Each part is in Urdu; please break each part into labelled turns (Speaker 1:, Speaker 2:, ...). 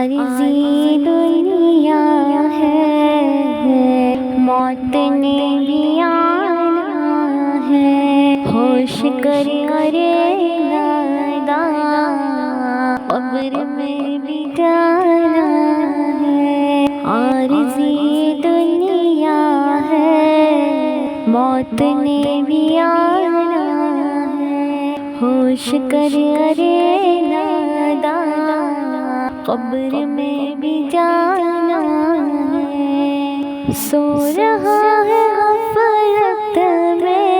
Speaker 1: عارضی دنیا ہے، موت نے بھی آنا ہے، ہوش کر ارے ناداں، قبر میں بھی جانا ہے۔ عارضی دنیا ہے، موت نے بھی آنا ہے، ہوش کر ارے ناداں، قبر میں بھی جانا ہے۔ سو رہا ہے غفلت میں،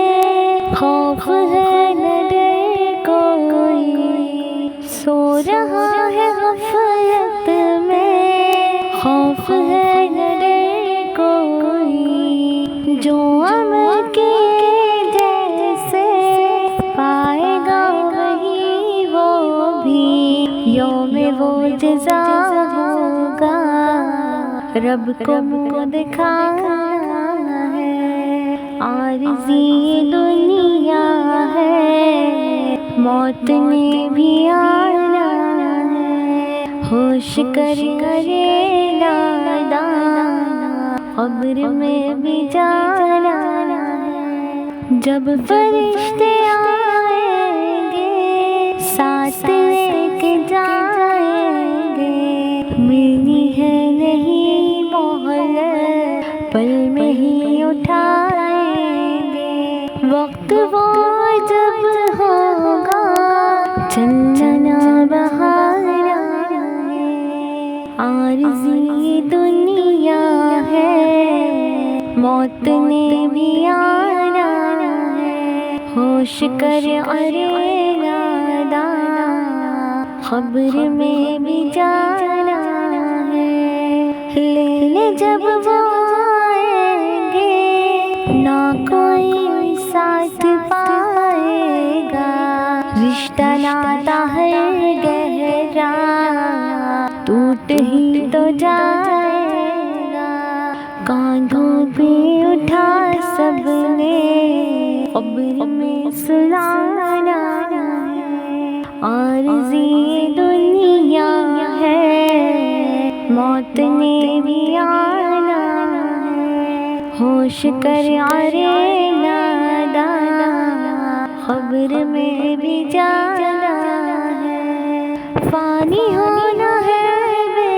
Speaker 1: خوف ہے نہ ڈر کوئی، سو رہا ہے غفلت میں، خوف ہے نہ ڈر کوئی، جو عمل کے جیسے پائے گا وہی وہ بھی، یوم وہ جزا ہوگا، رب کو منہ دکھانا ہے۔ عارضی دنیا ہے، موت نے بھی آنا ہے، ہوش کر ارے ناداں، قبر میں بھی جانا ہے۔ جب فرشتے آئیں گے ساتھ لے کے جائیں گے، ملنی ہے نہیں مہلت، پل میں ہی اٹھائیں گے، وقت وہ جب ہوگا چلنا بہانا ہے۔ عارضی دنیا ہے، موت نے بھی آنا ہے، ہوش کر ارے ناداں، قبر میں بھی جانا ہے۔ لینے جب وہ آئیں گے نہ کوئی ساتھ پائے گا، رشتہ ناتا ہے گہرا ٹوٹ ہی تو جائے گا، کاندھوں پہ اٹھا سب نے قبر میں سلانا ہے۔ عارضی دنیا ہے، موت نے بھی آنا ہے، ہوش کر ارے ناداں، قبر میں بھی جانا ہے۔ فانی ہونا ہے بے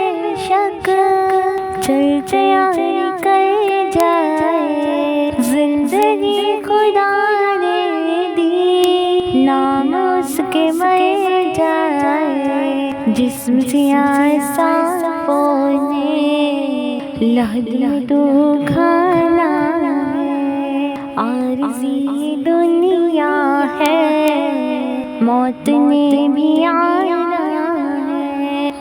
Speaker 1: شک، چل چیاری کر جائے، زندگی خدا نے دی، نام اس کے مر جائے، جسم سیاہ صافوں نے لہد تو کھانا ہے۔ عارضی دنیا ہے، موت نے بھی آنا ہے،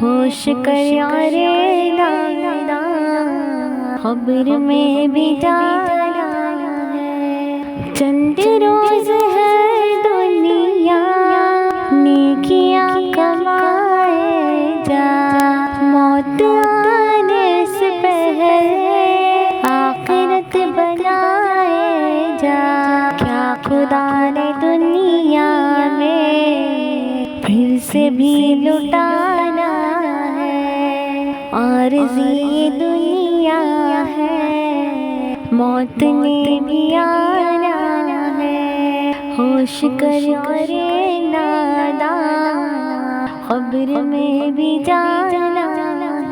Speaker 1: ہوش کر ارے ناداں، قبر میں بھی جانا ہے۔ چند روز ہے دنیا، نیکیاں کمائے جا، موت آنے سے پہلے آخرت بنائے جا، کیا خدا نے دنیا میں پھر سے بھی لٹانا ہے۔ عارضی دنیا ہے، موت نے بھی آنا ہے، ہوش کر ارے ناداں، قبر میں بھی جانا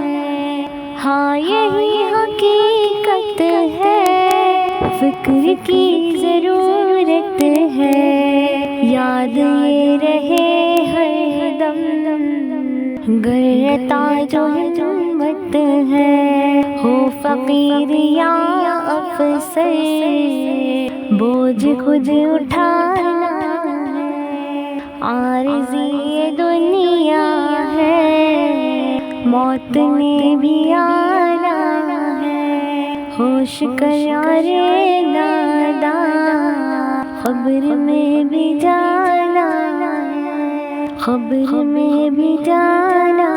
Speaker 1: ہے۔ ہاں یہی حقیقت ہے، فکر کی ضرورت ہے، یاد یہ رہے ہر دم، گر تاج و ہمت ہے، ہو فقیر یا افسر، بوجھ خود اٹھانا ہے۔ عارضی دنیا ہے، موت نے بھی آنا ہے، ہوش کر ارے ناداں، قبر میں بھی جانا ہے، قبر میں بھی جانا